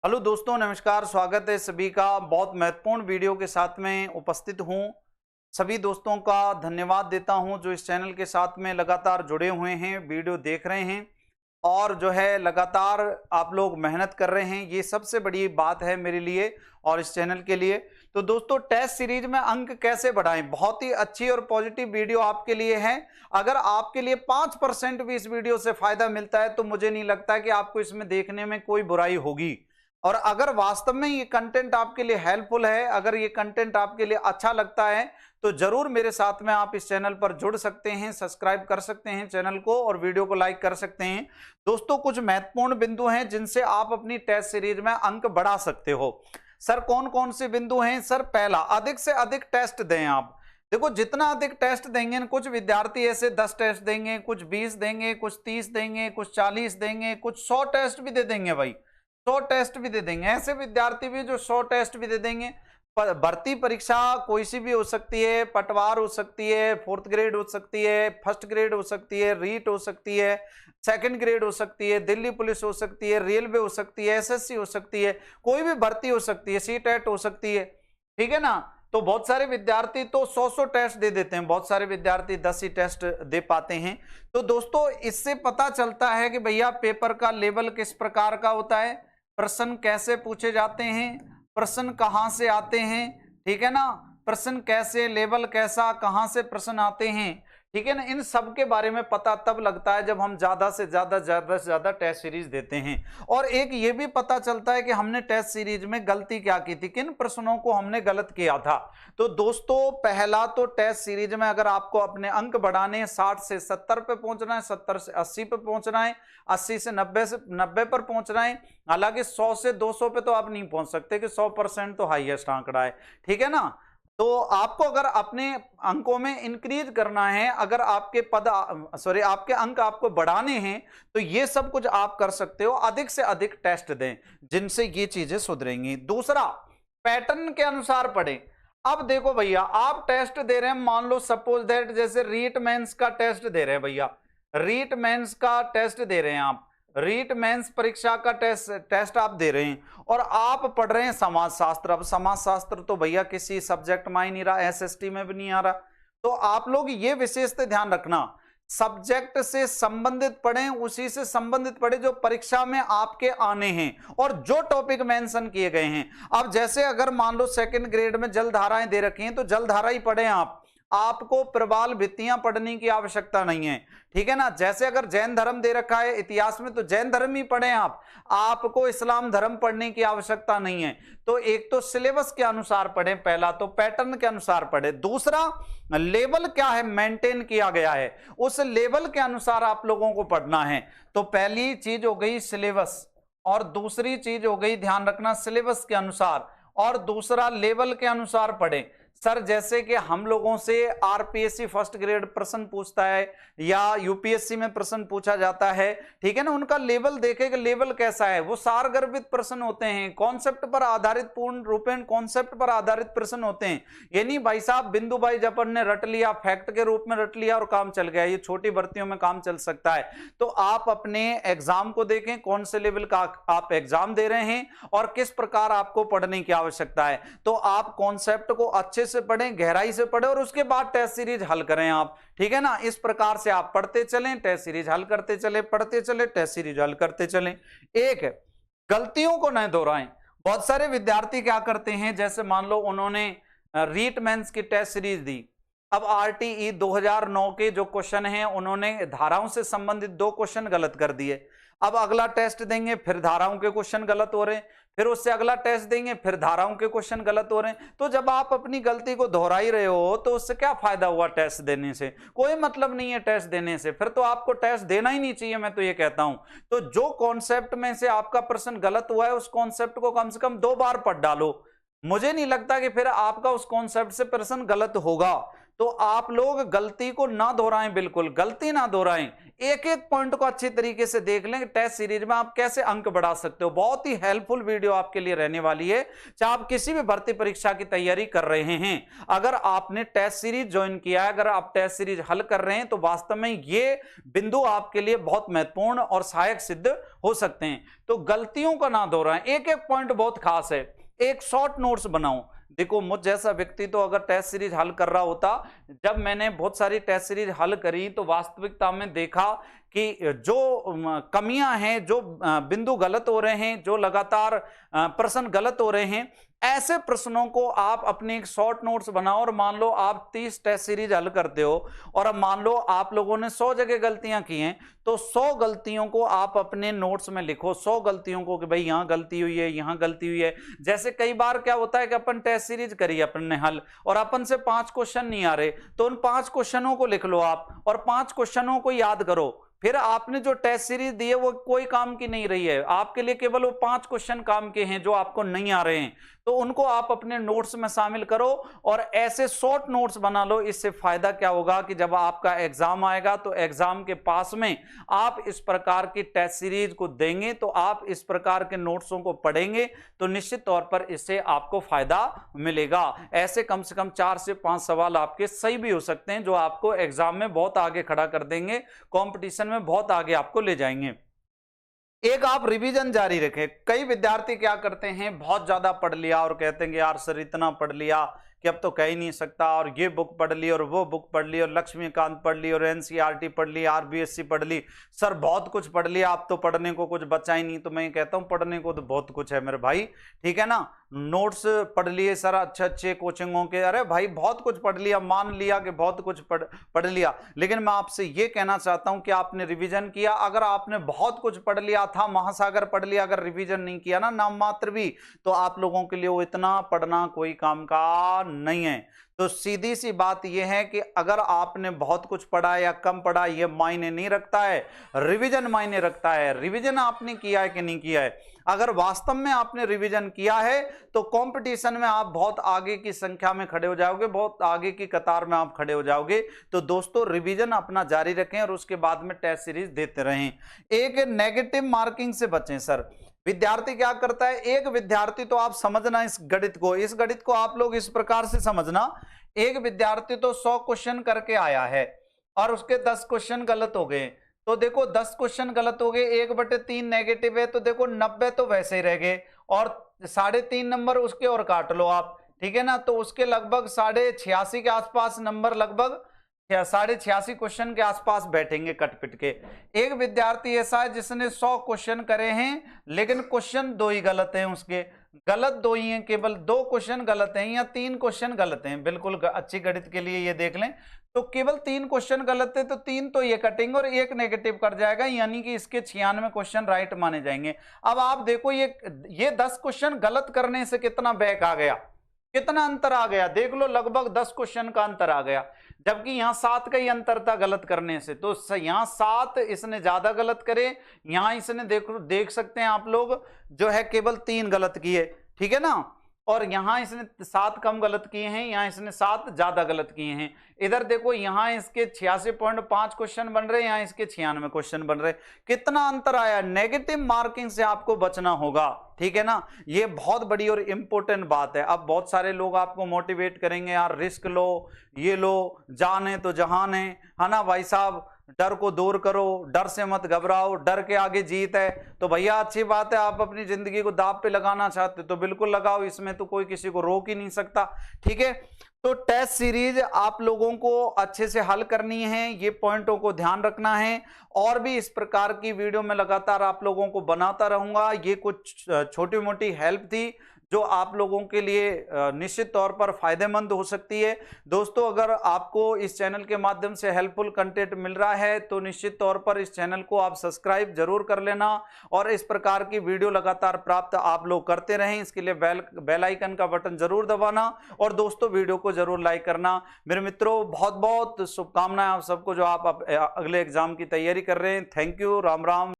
Hello दोस्तों, नमस्कार। स्वागत है सभी का। बहुत महत्वपूर्ण वीडियो के साथ में उपस्थित हूं। सभी दोस्तों का धन्यवाद देता हूं जो इस चैनल के साथ में लगातार जुड़े हुए हैं, वीडियो देख रहे हैं और जो है लगातार आप लोग मेहनत कर रहे हैं। ये सबसे बड़ी बात है मेरे लिए और इस चैनल के लिए। तो दोस्तों, टेस्ट सीरीज में अंक कैसे बढ़ाएं, बहुत ही अच्छी और पॉजिटिव वीडियो आपके लिए है। अगर आपके लिए 5% भी इस वीडियो से फायदा मिलता है तो मुझे नहीं लगता कि आपको इसमें देखने में कोई बुराई होगी। और अगर वास्तव में ये कंटेंट आपके लिए हेल्पफुल है, अगर ये कंटेंट आपके लिए अच्छा लगता है तो जरूर मेरे साथ में आप इस चैनल पर जुड़ सकते हैं, सब्सक्राइब कर सकते हैं चैनल को और वीडियो को लाइक कर सकते हैं। दोस्तों, कुछ महत्वपूर्ण बिंदु हैं जिनसे आप अपनी टेस्ट सीरीज में अंक बढ़ा सकते हो। सर, कौन कौन से बिंदु हैं? सर, पहला, अधिक से अधिक टेस्ट दें आप। देखो, जितना अधिक टेस्ट देंगे, कुछ विद्यार्थी ऐसे 10 टेस्ट देंगे, कुछ 20 देंगे, कुछ 30 देंगे, कुछ 40 देंगे, कुछ 100 टेस्ट भी दे देंगे। भाई, 100 टेस्ट भी दे देंगे। ऐसे विद्यार्थी भी जो 100 टेस्ट भी दे देंगे। भर्ती परीक्षा कोई सी भी हो सकती है, पटवार हो सकती है, 4th ग्रेड हो सकती है, 1st ग्रेड हो सकती है, रीट हो सकती है, 2nd ग्रेड हो सकती है, दिल्ली पुलिस हो सकती है, रेलवे हो सकती है, एसएससी हो सकती है, कोई भी भर्ती हो सकती है, सीटेट हो सकती है। ठीक है ना? तो बहुत सारे विद्यार्थी तो 100 टेस्ट दे देते हैं, बहुत सारे विद्यार्थी 10 ही टेस्ट दे पाते हैं। तो दोस्तों, इससे पता चलता है कि भैया पेपर का लेवल किस प्रकार का होता है, प्रश्न कैसे पूछे जाते हैं, प्रश्न कहां से आते हैं। ठीक है ना? प्रश्न कैसे, लेवल कैसा, कहां से प्रश्न आते हैं। ठीक है ना? इन सब के बारे में पता तब लगता है जब हम ज्यादा से ज्यादा टेस्ट सीरीज देते हैं। और एक ये भी पता चलता है कि हमने टेस्ट सीरीज में गलती क्या की थी, किन प्रश्नों को हमने गलत किया था। तो दोस्तों, पहला तो टेस्ट सीरीज में अगर आपको अपने अंक बढ़ाने 60 से 70 पे पहुंचना है, 70 से 80 पे पहुंचना है, 80 से 90 पर पहुंचना है। हालांकि 100 से 200 पे तो आप नहीं पहुंच सकते कि 100% तो हाईएस्ट आंकड़ा है। ठीक है ना? तो आपको अगर अपने अंकों में इंक्रीज करना है, अगर आपके आपके अंक आपको बढ़ाने हैं, तो ये सब कुछ आप कर सकते हो। अधिक से अधिक टेस्ट दें जिनसे ये चीजें सुधरेंगी। दूसरा, पैटर्न के अनुसार पढ़ें। अब देखो भैया, आप टेस्ट दे रहे हैं, मान लो सपोज दैट जैसे रीट मेंस का टेस्ट दे रहे हैं भैया, रीट मेंस का टेस्ट दे रहे हैं आप, रीट मेंस परीक्षा का टेस्ट आप दे रहे हैं और आप पढ़ रहे हैं समाज शास्त्र। अब समाज शास्त्र तो भैया किसी सब्जेक्ट में ही नहीं रहा, एसएसटी में भी नहीं आ रहा। तो आप लोग ये विशेषता ध्यान रखना, सब्जेक्ट से संबंधित पढ़ें, उसी से संबंधित पढ़े जो परीक्षा में आपके आने हैं और जो टॉपिक मेंशन किए गए हैं। अब जैसे अगर मान लो 2nd ग्रेड में जलधाराएं दे रखी हैं तो जलधारा ही पढ़ें आप, आपको प्रवाल भित्तियां पढ़ने की आवश्यकता नहीं है। ठीक है ना? जैसे अगर जैन धर्म दे रखा है इतिहास में तो जैन धर्म ही पढ़ें आप, आपको इस्लाम धर्म पढ़ने की आवश्यकता नहीं है। तो एक तो सिलेबस के अनुसार पढ़ें, पहला तो पैटर्न के अनुसार पढ़ें। दूसरा, लेवल क्या है मेंटेन किया गया है, उस लेवल के अनुसार आप लोगों को पढ़ना है। तो पहली चीज हो गई सिलेबस और दूसरी चीज हो गई ध्यान रखना सिलेबस के अनुसार और दूसरा लेवल के अनुसार पढ़ें। सर, जैसे कि हम लोगों से आरपीएससी 1st ग्रेड प्रश्न पूछता है या यूपीएससी में प्रश्न पूछा जाता है, ठीक है ना, उनका लेवल देखे कि लेवल कैसा है। वो सारगर्भित प्रश्न होते हैं, कॉन्सेप्ट पर आधारित, पूर्ण रूपेण कॉन्सेप्ट पर आधारित प्रश्न होते हैं। ये नहीं भाई साहब बिंदु भाई जपन ने रट लिया, फैक्ट के रूप में रट लिया और काम चल गया। ये छोटी भर्तियों में काम चल सकता है। तो आप अपने एग्जाम को देखें, कौन से लेवल का आप एग्जाम दे रहे हैं और किस प्रकार आपको पढ़ने की आवश्यकता है। तो आप कॉन्सेप्ट को अच्छे से पढ़ें, गहराई से पढ़ें और उसके बाद टेस्ट सीरीज हल करें आप। ठीक है ना? इस प्रकार से आप पढ़ते चलें, टेस्ट सीरीज हल करते चले, पढ़ते चले, टेस्ट सीरीज हल करते चलें। एक, गलतियों को न दोहराएं। बहुत सारे विद्यार्थी क्या करते हैं, जैसे मान लो उन्होंने रीट मेंस की टेस्ट सीरीज दी, अब आरटीई 2009 के जो क्वेश्चन हैं उन्होंने धाराओं से संबंधित 2 क्वेश्चन गलत कर दिए। अब अगला टेस्ट देंगे, फिर धाराओं के क्वेश्चन गलत हो रहे हैं, फिर उससे अगला टेस्ट देंगे, फिर धाराओं के क्वेश्चन गलत हो रहे हैं। तो जब आप अपनी गलती को दोहरा ही रहे हो तो उससे क्या फायदा हुआ? टेस्ट देने से कोई मतलब नहीं है। टेस्ट देने से फिर तो आपको टेस्ट देना ही नहीं चाहिए, मैं तो ये कहता हूं। तो जो कॉन्सेप्ट में से आपका प्रश्न गलत हुआ है उस कॉन्सेप्ट को कम से कम 2 बार पढ़ डालो। मुझे नहीं लगता कि फिर आपका उस कॉन्सेप्ट से प्रश्न गलत होगा। तो आप लोग गलती को ना दोहराएं, बिल्कुल गलती ना दोहराएं। एक एक पॉइंट को अच्छी तरीके से देख लें कि टेस्ट सीरीज में आप कैसे अंक बढ़ा सकते हो। बहुत ही हेल्पफुल वीडियो आपके लिए रहने वाली है, चाहे आप किसी भी भर्ती परीक्षा की तैयारी कर रहे हैं। अगर आपने टेस्ट सीरीज ज्वाइन किया है, अगर आप टेस्ट सीरीज हल कर रहे हैं, तो वास्तव में ये बिंदु आपके लिए बहुत महत्वपूर्ण और सहायक सिद्ध हो सकते हैं। तो गलतियों का ना दोहराएं, एक एक पॉइंट बहुत खास है। एक शॉर्ट नोट्स बनाओ। देखो, मुझ जैसा व्यक्ति तो अगर टेस्ट सीरीज हल कर रहा होता, जब मैंने बहुत सारी टेस्ट सीरीज हल करी तो वास्तविकता में देखा कि जो कमियां हैं, जो बिंदु गलत हो रहे हैं, जो लगातार प्रश्न गलत हो रहे हैं, ऐसे प्रश्नों को आप अपने एक शॉर्ट नोट्स बनाओ। और मान लो आप 30 टेस्ट सीरीज हल करते हो और अब मान लो आप लोगों ने 100 जगह गलतियां की हैं, तो 100 गलतियों को आप अपने नोट्स में लिखो। 100 गलतियों को कि भाई यहां गलती हुई है, यहां गलती हुई है। जैसे कई बार क्या होता है कि अपन टेस्ट सीरीज करी अपन ने हल और अपन से 5 क्वेश्चन नहीं आ रहे, तो उन 5 क्वेश्चनों को लिख लो आप और 5 क्वेश्चनों को याद करो। फिर आपने जो टेस्ट सीरीज दी है वो कोई काम की नहीं रही है, आपके लिए केवल वो 5 क्वेश्चन काम के हैं जो आपको नहीं आ रहे हैं, तो उनको आप अपने नोट्स में शामिल करो और ऐसे शॉर्ट नोट्स बना लो। इससे फायदा क्या होगा कि जब आपका एग्जाम आएगा तो एग्जाम के पास में आप इस प्रकार की टेस्ट सीरीज को देंगे, तो आप इस प्रकार के नोट्सों को पढ़ेंगे तो निश्चित तौर पर इससे आपको फायदा मिलेगा। ऐसे कम से कम 4 से 5 सवाल आपके सही भी हो सकते हैं जो आपको एग्जाम में बहुत आगे खड़ा कर देंगे, कंपटीशन में बहुत आगे आपको ले जाएंगे। एक आप रिवीजन जारी रखें। कई विद्यार्थी क्या करते हैं, बहुत ज्यादा पढ़ लिया और कहते हैं कि यार सर इतना पढ़ लिया कि अब तो कह ही नहीं सकता, और ये बुक पढ़ ली और वो बुक पढ़ ली और लक्ष्मीकांत पढ़ ली और एनसीईआरटी पढ़ ली, आरबीएससी पढ़ ली, सर बहुत कुछ पढ़ लिया, अब तो पढ़ने को कुछ बचा ही नहीं। तो मैं कहता हूं पढ़ने को तो बहुत कुछ है मेरे भाई, ठीक है ना। नोट्स पढ़ लिए सर अच्छे अच्छे कोचिंगों के, अरे भाई बहुत कुछ पढ़ लिया, मान लिया कि बहुत कुछ पढ़ लिया, लेकिन मैं आपसे ये कहना चाहता हूं कि आपने रिवीजन किया। अगर आपने बहुत कुछ पढ़ लिया था, महासागर पढ़ लिया, अगर रिवीजन नहीं किया ना नाम मात्र भी, तो आप लोगों के लिए वो इतना पढ़ना कोई काम का नहीं है। तो सीधी सी बात यह है कि अगर आपने बहुत कुछ पढ़ा या कम पढ़ा यह मायने नहीं रखता है, रिवीजन मायने रखता है। रिवीजन आपने किया है कि नहीं किया है। अगर वास्तव में आपने रिवीजन किया है तो कंपटीशन में आप बहुत आगे की संख्या में खड़े हो जाओगे, बहुत आगे की कतार में आप खड़े हो जाओगे। तो दोस्तों रिवीजन अपना जारी रखें और उसके बाद में टेस्ट सीरीज देते रहें। एक नेगेटिव मार्किंग से बचें। सर विद्यार्थी क्या करता है, एक विद्यार्थी तो आप समझना इस गणित को आप लोग इस प्रकार से समझना। एक विद्यार्थी तो 100 क्वेश्चन करके आया है और उसके 10 क्वेश्चन गलत हो गए, तो देखो 10 क्वेश्चन गलत हो गए, 1/3 नेगेटिव है, तो देखो 90 तो वैसे ही रह गए और 3.5 नंबर उसके और काट लो आप, ठीक है ना। तो उसके लगभग 86.5 के आसपास नंबर, लगभग 86.5 क्वेश्चन के आसपास बैठेंगे कट पिट के। एक विद्यार्थी ऐसा है जिसने 100 क्वेश्चन करे हैं लेकिन क्वेश्चन 2 ही गलत हैं, उसके गलत 2 ही हैं, केवल 2 क्वेश्चन गलत हैं या 3 क्वेश्चन गलत हैं। बिल्कुल अच्छी गणित के लिए ये देख लें, तो केवल 3 क्वेश्चन गलत है, तो 3 तो ये कटेंगे और 1 नेगेटिव कर जाएगा, यानी कि इसके 96 क्वेश्चन राइट माने जाएंगे। अब आप देखो ये 10 क्वेश्चन गलत करने से कितना बैक आ गया, कितना अंतर आ गया, देख लो लगभग 10 क्वेश्चन का अंतर आ गया, जबकि यहां 7 का ही अंतर था गलत करने से। तो यहां 7 इसने ज्यादा गलत करे, यहां इसने देख सकते हैं आप लोग जो है केवल 3 गलत किए, ठीक है ना। और यहां इसने 7 कम गलत किए हैं, यहां इसने 7 ज्यादा गलत किए हैं। इधर देखो यहां इसके 86.5 क्वेश्चन बन रहे हैं, यहां इसके 96 क्वेश्चन बन रहे। कितना अंतर आया। नेगेटिव मार्किंग से आपको बचना होगा, ठीक है ना। ये बहुत बड़ी और इंपॉर्टेंट बात है। अब बहुत सारे लोग आपको मोटिवेट करेंगे, यार रिस्क लो, ये लो, जान है तो जहान है ना भाई साहब, डर को दूर करो, डर से मत घबराओ, डर के आगे जीत है। तो भैया अच्छी बात है, आप अपनी जिंदगी को दांव पे लगाना चाहते तो बिल्कुल लगाओ, इसमें तो कोई किसी को रोक ही नहीं सकता, ठीक है। तो टेस्ट सीरीज आप लोगों को अच्छे से हल करनी है, ये पॉइंटों को ध्यान रखना है। और भी इस प्रकार की वीडियो में लगातार आप लोगों को बनाता रहूंगा। ये कुछ छोटी मोटी हेल्प थी जो आप लोगों के लिए निश्चित तौर पर फायदेमंद हो सकती है। दोस्तों अगर आपको इस चैनल के माध्यम से हेल्पफुल कंटेंट मिल रहा है तो निश्चित तौर पर इस चैनल को आप सब्सक्राइब जरूर कर लेना और इस प्रकार की वीडियो लगातार प्राप्त आप लोग करते रहें। इसके लिए बेल आइकन का बटन जरूर दबाना और दोस्तों वीडियो को जरूर लाइक करना। मेरे मित्रों बहुत बहुत शुभकामनाएं आप सबको जो आप अगले एग्जाम की तैयारी कर रहे हैं। Thank you, Ram Ram.